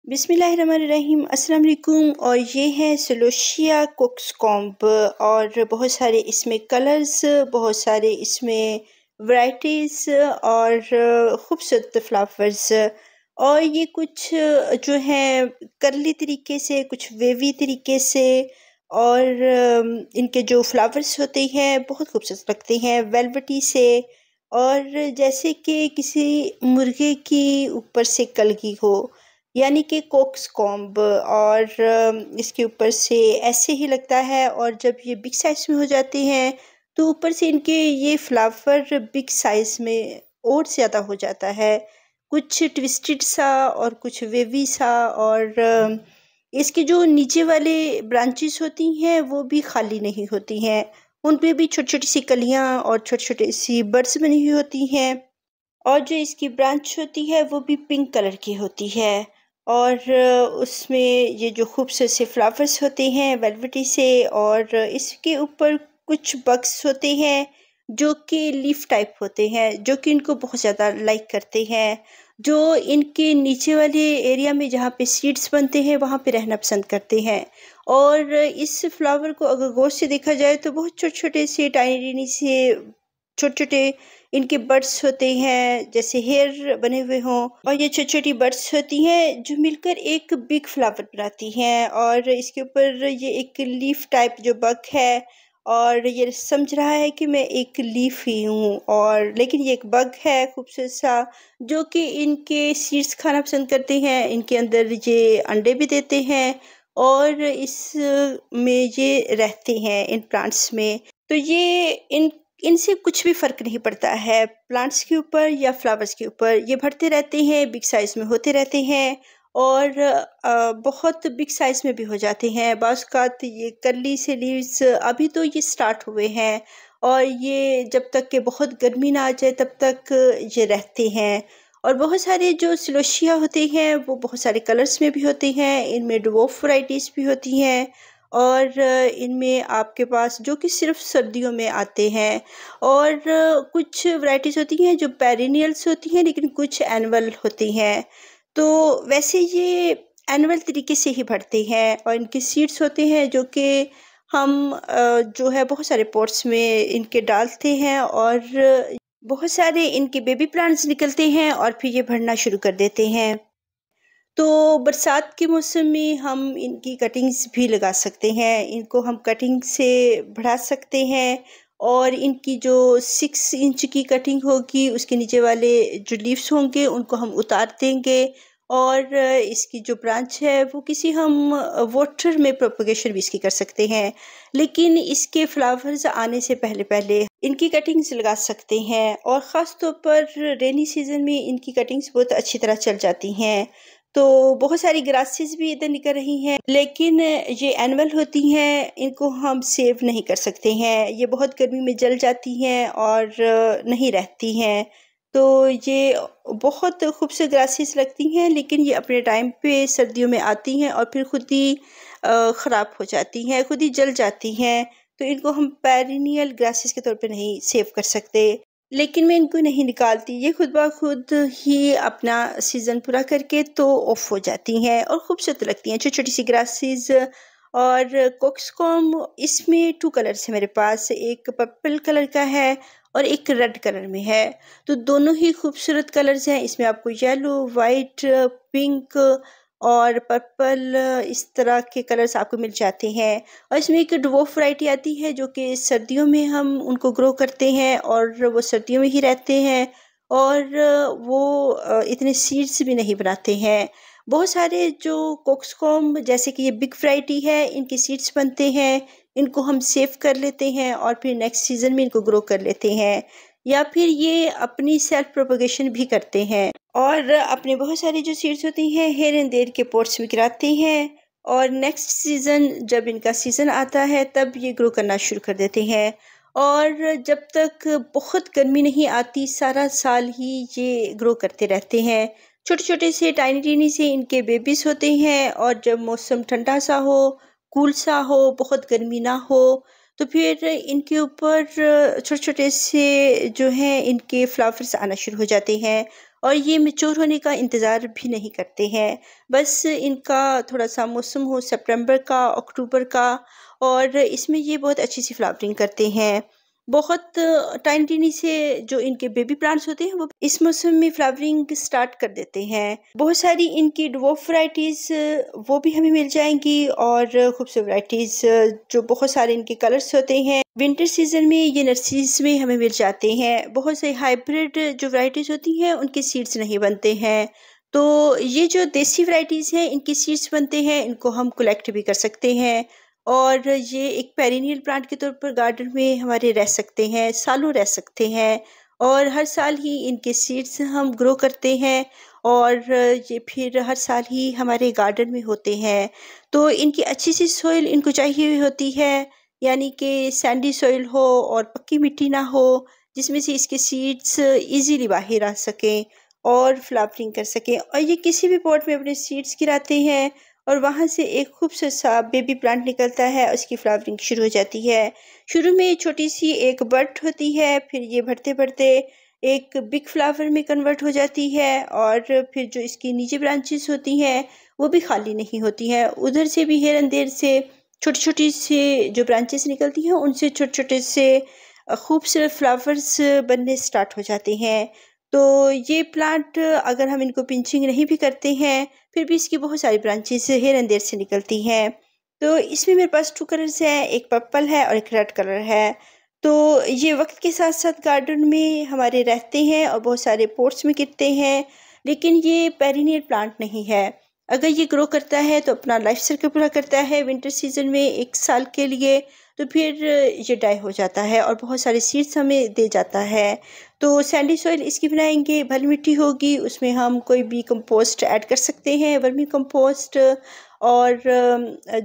बिस्मिल्लाहिर्रहमानिर्रहीम अस्सलाम वालेकुम। और ये है सेलोसिया कोक्सकॉम्ब और बहुत सारे इसमें कलर्स, बहुत सारे इसमें वैराइटीज़ और ख़ूबसूरत फ्लावर्स। और ये कुछ जो हैं कर्ली तरीके से, कुछ वेवी तरीके से। और इनके जो फ्लावर्स होते हैं बहुत खूबसूरत लगते हैं, वेलवेटी से। और जैसे कि किसी मुर्गे की ऊपर से कलगी हो, यानी कि कोक्सकॉम्ब। और इसके ऊपर से ऐसे ही लगता है। और जब ये बिग साइज़ में हो जाते हैं तो ऊपर से इनके ये फ्लावर बिग साइज़ में और ज़्यादा हो जाता है, कुछ ट्विस्टेड सा और कुछ वेवी सा। और इसके जो नीचे वाले ब्रांचेस होती हैं वो भी खाली नहीं होती हैं, उन पे भी छोटी छोटी सी कलियां और छोटे छोटे सी बड्स बनी हुई होती हैं। और जो इसकी ब्रांच होती है वो भी पिंक कलर की होती है। और उसमें ये जो खूबसूरत से फ्लावर्स होते हैं वेलवेटी से। और इसके ऊपर कुछ बग्स होते हैं जो कि लीफ टाइप होते हैं, जो कि इनको बहुत ज़्यादा लाइक करते हैं, जो इनके नीचे वाले एरिया में जहाँ पे सीड्स बनते हैं वहाँ पे रहना पसंद करते हैं। और इस फ्लावर को अगर गौर से देखा जाए तो बहुत छोटे छोटे से टाइनी से छोटे छोटे इनके बड्स होते हैं, जैसे हेयर बने हुए हों। और ये छोटी छोटी बड्स होती हैं जो मिलकर एक बिग फ्लावर बनाती हैं। और इसके ऊपर ये एक लीफ टाइप जो बग है, और ये समझ रहा है कि मैं एक लीफ ही हूँ, और लेकिन ये एक बग है खूबसूरत सा, जो कि इनके सीड्स खाना पसंद करते हैं। इनके अंदर ये अंडे भी देते हैं और इस में ये रहते हैं इन प्लांट्स में। तो ये इनसे कुछ भी फ़र्क नहीं पड़ता है प्लांट्स के ऊपर या फ्लावर्स के ऊपर, ये बढ़ते रहते हैं, बिग साइज़ में होते रहते हैं। और बहुत बिग साइज़ में भी हो जाते हैं। बाज़ औक़ात ये कर्ली से लीव्स अभी तो ये स्टार्ट हुए हैं, और ये जब तक कि बहुत गर्मी ना आ जाए तब तक ये रहते हैं। और बहुत सारे जो सिलोशिया होते हैं वो बहुत सारे कलर्स में भी होते हैं, इनमें ड्वार्फ वैराइटीज़ भी होती हैं। और इनमें आपके पास जो कि सिर्फ सर्दियों में आते हैं। और कुछ वैराइटीज़ होती हैं जो पेरिनियल्स होती हैं, लेकिन कुछ एनुअल होती हैं। तो वैसे ये एनुअल तरीके से ही बढ़ते हैं, और इनके सीड्स होते हैं जो कि हम जो है बहुत सारे पॉट्स में इनके डालते हैं, और बहुत सारे इनके बेबी प्लांट्स निकलते हैं और फिर ये बढ़ना शुरू कर देते हैं। तो बरसात के मौसम में हम इनकी कटिंग्स भी लगा सकते हैं, इनको हम कटिंग से बढ़ा सकते हैं। और इनकी जो 6 इंच की कटिंग होगी उसके नीचे वाले जो लीव्स होंगे उनको हम उतार देंगे। और इसकी जो ब्रांच है वो किसी हम वाटर में प्रोपगेशन भी इसकी कर सकते हैं, लेकिन इसके फ्लावर्स आने से पहले पहले इनकी कटिंग्स लगा सकते हैं। और ख़ास तौर पर रेनी सीज़न में इनकी कटिंग्स बहुत अच्छी तरह चल जाती हैं। तो बहुत सारी ग्रासेस भी इधर निकल रही हैं, लेकिन ये एनुअल होती हैं, इनको हम सेव नहीं कर सकते हैं, ये बहुत गर्मी में जल जाती हैं और नहीं रहती हैं। तो ये बहुत खूबसूरत ग्रासेस लगती हैं, लेकिन ये अपने टाइम पे सर्दियों में आती हैं और फिर खुद ही ख़राब हो जाती हैं, खुद ही जल जाती हैं। तो इनको हम पेरिनियल ग्रासेस के तौर पे नहीं सेव कर सकते। लेकिन मैं इनको नहीं निकालती, ये खुद ब खुद ही अपना सीज़न पूरा करके तो ऑफ हो जाती हैं और खूबसूरत लगती हैं, छोटी-छोटी सी ग्रासेस। और कोक्सकॉम्ब इसमें 2 कलर्स हैं मेरे पास, एक पर्पल कलर का है और एक रेड कलर में है। तो दोनों ही खूबसूरत कलर्स हैं, इसमें आपको येलो, वाइट, पिंक और पर्पल इस तरह के कलर्स आपको मिल जाते हैं। और इसमें एक ड्वार्फ वैरायटी आती है जो कि सर्दियों में हम उनको ग्रो करते हैं और वो सर्दियों में ही रहते हैं, और वो इतने सीड्स भी नहीं बनाते हैं। बहुत सारे जो कोक्सकॉम्ब जैसे कि ये बिग वैरायटी है, इनके सीड्स बनते हैं, इनको हम सेव कर लेते हैं और फिर नेक्स्ट सीज़न में इनको ग्रो कर लेते हैं, या फिर ये अपनी सेल्फ प्रोपगेशन भी करते हैं। और अपने बहुत सारी जो सीड्स होती हैं हियर एंड देयर के पॉट्स में गिराते हैं, और नेक्स्ट सीज़न जब इनका सीज़न आता है तब ये ग्रो करना शुरू कर देते हैं। और जब तक बहुत गर्मी नहीं आती सारा साल ही ये ग्रो करते रहते हैं। छोटे छोटे से टाइनी टाइनी से इनके बेबीज होते हैं, और जब मौसम ठंडा सा हो, कूल सा हो, बहुत गर्मी ना हो, तो फिर इनके ऊपर छोटे छोटे से जो हैं इनके फ्लावर्स आना शुरू हो जाते हैं। और ये मैच्योर होने का इंतज़ार भी नहीं करते हैं। बस इनका थोड़ा-सा मौसम हो सितंबर का, अक्टूबर का, और इसमें ये बहुत अच्छी-सी फ्लावरिंग करते हैं। बहुत टाइनी-टाइनी से जो इनके बेबी प्लांट्स होते हैं वो इस मौसम में फ्लावरिंग स्टार्ट कर देते हैं। बहुत सारी इनकी ड्वार्फ वैराइटीज़ वो भी हमें मिल जाएँगी, और खूबसूरत वैराइटीज़ जो बहुत सारे इनके कलर्स होते हैं, विंटर सीज़न में ये नर्सरीज़ में हमें मिल जाते हैं। बहुत से हाइब्रिड जो वैराइटीज़ होती हैं उनके सीड्स नहीं बनते हैं। तो ये जो देसी वैराइटीज़ हैं इनके सीड्स बनते हैं, इनको हम कलेक्ट भी कर सकते हैं, और ये एक पेरिनियल प्लांट के तौर पर गार्डन में हमारे रह सकते हैं, सालों रह सकते हैं, और हर साल ही इनके सीड्स हम ग्रो करते हैं, और ये फिर हर साल ही हमारे गार्डन में होते हैं। तो इनकी अच्छी सी सॉइल इनको चाहिए हुई होती है, यानी कि सैंडी सॉइल हो और पक्की मिट्टी ना हो, जिसमें से इसके सीड्स इजीली बाहर आ सकें और फ्लावरिंग कर सकें। और ये किसी भी पॉट में अपने सीड्स गिराते हैं और वहाँ से एक खूबसूरत सा बेबी प्लांट निकलता है, उसकी फ्लावरिंग शुरू हो जाती है। शुरू में छोटी सी एक बड होती है, फिर ये बढ़ते-बढ़ते एक बिग फ्लावर में कन्वर्ट हो जाती है, और फिर जो इसकी नीचे ब्रांचेस होती हैं वो भी खाली नहीं होती हैं। उधर से भी हियर एंड देयर से छोटी-छोटी से जो ब्रांचेस निकलती हैं उनसे छोटे-छोटे से खूबसूरत फ्लावर्स बनने स्टार्ट हो जाते हैं। तो ये प्लांट अगर हम इनको पिंचिंग नहीं भी करते हैं, फिर भी इसकी बहुत सारी ब्रांचेस हियर एंड देयर से निकलती हैं। तो इसमें मेरे पास 2 कलर्स हैं, एक पर्पल है और एक रेड कलर है। तो ये वक़्त के साथ-साथ गार्डन में हमारे रहते हैं और बहुत सारे पॉट्स में गिरते हैं, लेकिन ये पेरिनियल प्लांट नहीं है। अगर ये ग्रो करता है तो अपना लाइफ साइकिल पूरा करता है विंटर सीज़न में 1 साल के लिए, तो फिर ये डाई हो जाता है और बहुत सारे सीड्स हमें दे जाता है। तो सैंडी सॉइल इसकी बनाएँगे, बलुई मिट्टी होगी, उसमें हम कोई भी कंपोस्ट ऐड कर सकते हैं, वर्मी कंपोस्ट और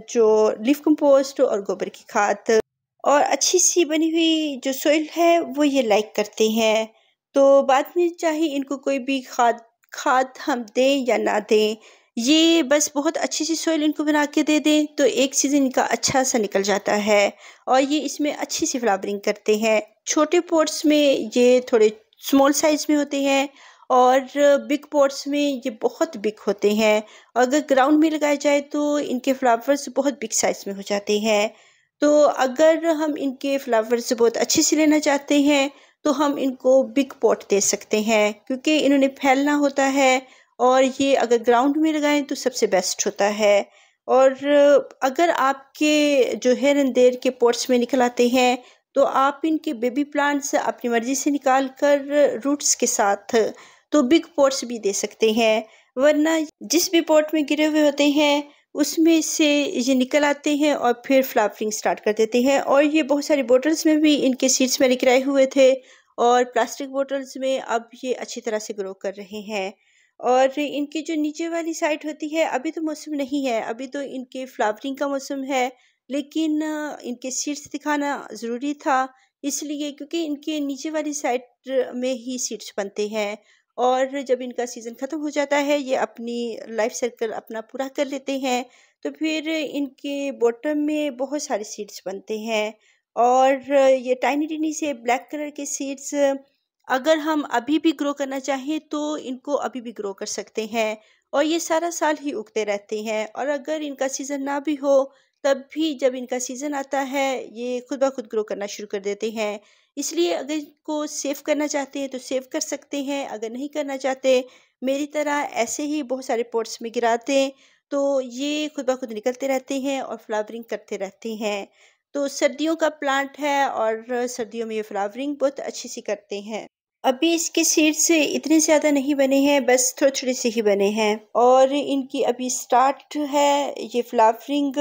जो लीफ कंपोस्ट और गोबर की खाद, और अच्छी-सी बनी हुई जो सॉइल है वो ये लाइक करते हैं। तो बाद में चाहे इनको कोई भी खाद खाद हम दें या ना दें, ये बस बहुत अच्छी-सी सॉइल इनको बना के दे दें तो एक सीज़न इनका अच्छा-सा निकल जाता है, और ये इसमें अच्छी-सी फ्लावरिंग करते हैं। छोटे पॉट्स में ये थोड़े स्मॉल साइज़ में होते हैं, और बिग पॉट्स में ये बहुत बिग होते हैं। अगर ग्राउंड में लगाया जाए तो इनके फ्लावर्स बहुत बिग साइज़ में हो जाते हैं। तो अगर हम इनके फ्लावर्स बहुत अच्छे से लेना चाहते हैं तो हम इनको बिग पॉट दे सकते हैं, क्योंकि इन्होंने फैलना होता है, और ये अगर ग्राउंड में लगाएं तो सबसे बेस्ट होता है। और अगर आपके जो हेयर एंड देयर के पॉट्स में निकल आते हैं तो आप इनके बेबी प्लांट्स अपनी मर्जी से निकाल कर रूट्स के साथ तो बिग पॉट्स भी दे सकते हैं, वरना जिस भी पॉट में गिरे हुए होते हैं उसमें से ये निकल आते हैं और फिर फ्लावरिंग स्टार्ट कर देते हैं। और ये बहुत सारी बॉटल्स में भी इनके सीड्स मैंने गिराए हुए थे, और प्लास्टिक बॉटल्स में अब ये अच्छी तरह से ग्रो कर रहे हैं। और इनकी जो नीचे वाली साइड होती है, अभी तो मौसम नहीं है, अभी तो इनके फ्लावरिंग का मौसम है, लेकिन इनके सीड्स दिखाना ज़रूरी था, इसलिए क्योंकि इनके नीचे वाली साइड में ही सीड्स बनते हैं, और जब इनका सीज़न ख़त्म हो जाता है, ये अपनी लाइफ साइकिल अपना पूरा कर लेते हैं, तो फिर इनके बॉटम में बहुत सारे सीड्स बनते हैं, और ये टाइनी-टाइनी से ब्लैक कलर के सीड्स अगर हम अभी भी ग्रो करना चाहें तो इनको अभी भी ग्रो कर सकते हैं, और ये सारा साल ही उगते रहते हैं, और अगर इनका सीज़न ना भी हो तब भी जब इनका सीज़न आता है ये खुद ब खुद ग्रो करना शुरू कर देते हैं। इसलिए अगर इनको सेव करना चाहते हैं तो सेव कर सकते हैं, अगर नहीं करना चाहते मेरी तरह ऐसे ही बहुत सारे पॉट्स में गिरा दें तो ये खुद ब खुद निकलते रहते हैं और फ्लावरिंग करते रहते हैं। तो सर्दियों का प्लांट है और सर्दियों में ये फ्लावरिंग बहुत अच्छी सी करते हैं। अभी इसके सीड्स इतने ज़्यादा नहीं बने हैं, बस थोड़े-थोड़े से ही बने हैं, और इनकी अभी स्टार्ट है ये फ्लावरिंग।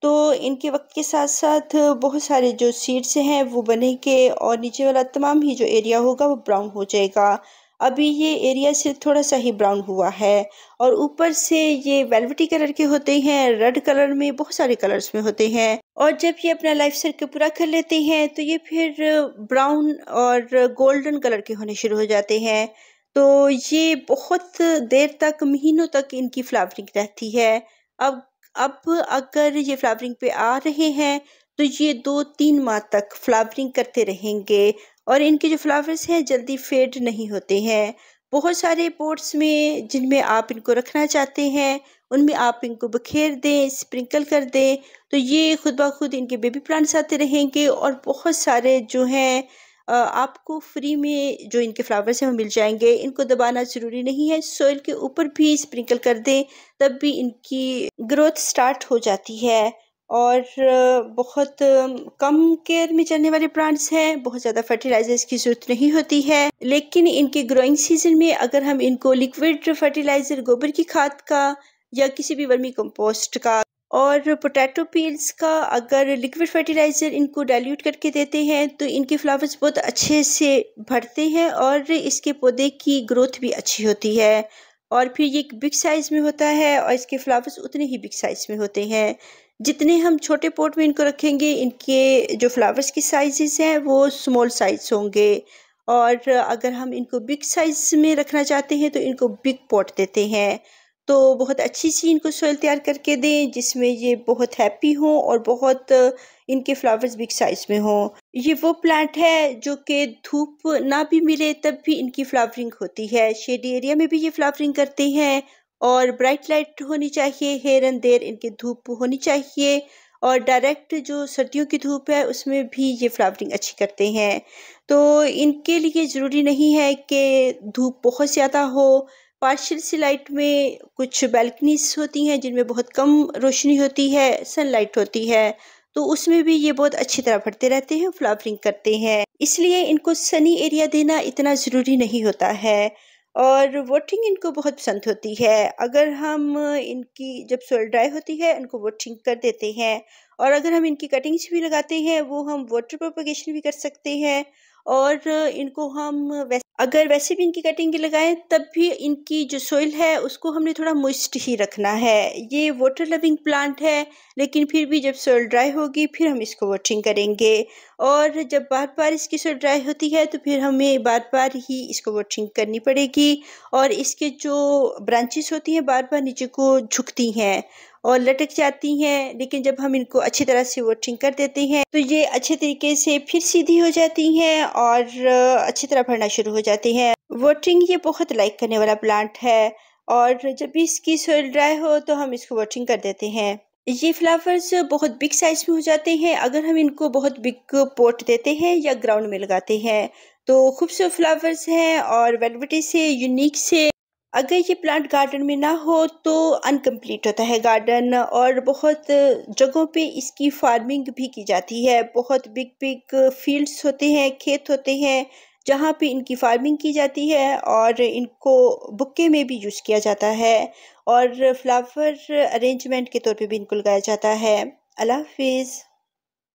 तो इनके वक़्त के साथ-साथ बहुत सारे जो सीड्स हैं वो बनेंगे, और नीचे वाला तमाम ही जो एरिया होगा वो ब्राउन हो जाएगा। अभी ये एरिया सिर्फ़ थोड़ा-सा ही ब्राउन हुआ है, और ऊपर से ये वेलवेटी कलर के होते हैं, रेड कलर में, बहुत सारे कलर्स में होते हैं, और जब ये अपना लाइफ साइकिल पूरा कर लेते हैं तो ये फिर ब्राउन और गोल्डन कलर के होने शुरू हो जाते हैं। तो ये बहुत देर तक, महीनों तक इनकी फ्लावरिंग रहती है। अब अब अगर ये फ्लावरिंग पे आ रहे हैं तो ये 2-3 माह तक फ्लावरिंग करते रहेंगे, और इनके जो फ्लावर्स हैं जल्दी फेड नहीं होते हैं। बहुत सारे पॉट्स में जिनमें आप इनको रखना चाहते हैं, उनमें आप इनको बखेर दें, स्प्रिंकल कर दें, तो ये खुद ब खुद इनके बेबी प्लांट्स आते रहेंगे और बहुत सारे जो हैं आपको फ्री में जो इनके फ्लावर्स हैं वो मिल जाएंगे। इनको दबाना ज़रूरी नहीं है, सॉइल के ऊपर भी स्प्रिंकल कर दें, तब भी इनकी ग्रोथ स्टार्ट हो जाती है। और बहुत कम केयर में चलने वाले प्लांट्स हैं, बहुत ज़्यादा फर्टिलाइजर्स की ज़रूरत नहीं होती है, लेकिन इनके ग्रोइंग सीजन में अगर हम इनको लिक्विड फर्टिलाइज़र गोबर की खाद का या किसी भी वर्मी कंपोस्ट का और पोटैटो पील्स का अगर लिक्विड फर्टिलाइज़र इनको डाइल्यूट करके देते हैं तो इनके फ्लावर्स बहुत अच्छे से बढ़ते हैं और इसके पौधे की ग्रोथ भी अच्छी होती है। और फिर ये एक बिग साइज़ में होता है और इसके फ्लावर्स उतने ही बिग साइज़ में होते हैं। जितने हम छोटे पॉट में इनको रखेंगे, इनके जो फ्लावर्स की साइज़ेस हैं वो स्मॉल साइज़ होंगे। और अगर हम इनको बिग साइज़ में रखना चाहते हैं तो इनको बिग पॉट देते हैं। तो बहुत अच्छी सी इनको सॉइल तैयार करके दें जिसमें ये बहुत हैप्पी हों और बहुत इनके फ्लावर्स बिग साइज़ में हों। ये वो प्लांट है जो कि धूप ना भी मिले तब भी इनकी फ्लावरिंग होती है। शेडी एरिया में भी ये फ्लावरिंग करते हैं और ब्राइट लाइट होनी चाहिए, हियर एंड देयर इनकी धूप होनी चाहिए और डायरेक्ट जो सर्दियों की धूप है उसमें भी ये फ्लावरिंग अच्छी करते हैं। तो इनके लिए ज़रूरी नहीं है कि धूप बहुत ज़्यादा हो। पार्शियल सी लाइट में कुछ बालकनीज़ होती हैं जिनमें बहुत कम रोशनी होती है, सनलाइट होती है, तो उसमें भी ये बहुत अच्छी तरह बढ़ते रहते हैं, फ्लावरिंग करते हैं। इसलिए इनको सनी एरिया देना इतना ज़रूरी नहीं होता है और वाटरिंग इनको बहुत पसंद होती है। अगर हम इनकी जब सॉइल ड्राई होती है इनको वाटरिंग कर देते हैं और अगर हम इनकी कटिंग्स भी लगाते हैं वो हम वाटर प्रोपगेशन भी कर सकते हैं और इनको हम अगर वैसे भी इनकी कटिंग लगाएं तब भी इनकी जो सॉइल है उसको हमने थोड़ा मॉइस्ट ही रखना है। ये वाटर लविंग प्लांट है, लेकिन फिर भी जब सॉइल ड्राई होगी फिर हम इसको वाटरिंग करेंगे और जब बार-बार इसकी सॉइल ड्राई होती है तो फिर हमें बार-बार ही इसको वाटरिंग करनी पड़ेगी और इसके जो ब्रांचेस होती हैं बार-बार नीचे को झुकती हैं और लटक जाती हैं, लेकिन जब हम इनको अच्छी तरह से वाटरिंग कर देते हैं तो ये अच्छे तरीके से फिर सीधी हो जाती हैं और अच्छी तरह बढ़ना शुरू हो जाती हैं। वाटरिंग ये बहुत लाइक करने वाला प्लांट है और जब भी इसकी सॉइल ड्राई हो तो हम इसको वाटरिंग कर देते हैं। ये फ्लावर्स बहुत बिग साइज़ में हो जाते हैं अगर हम इनको बहुत बिग पॉट देते हैं या ग्राउंड में लगाते हैं। तो खूबसूरत फ्लावर्स हैं और वेलवेटी से, यूनिक से। अगर ये प्लांट गार्डन में ना हो तो अनकम्प्लीट होता है गार्डन और बहुत जगहों पे इसकी फार्मिंग भी की जाती है। बहुत बिग बिग फील्ड्स होते हैं, खेत होते हैं, जहाँ पे इनकी फार्मिंग की जाती है और इनको बुक्के में भी यूज़ किया जाता है और फ्लावर अरेंजमेंट के तौर पे भी इनको लगाया जाता है। अल्लाह हाफ़िज़।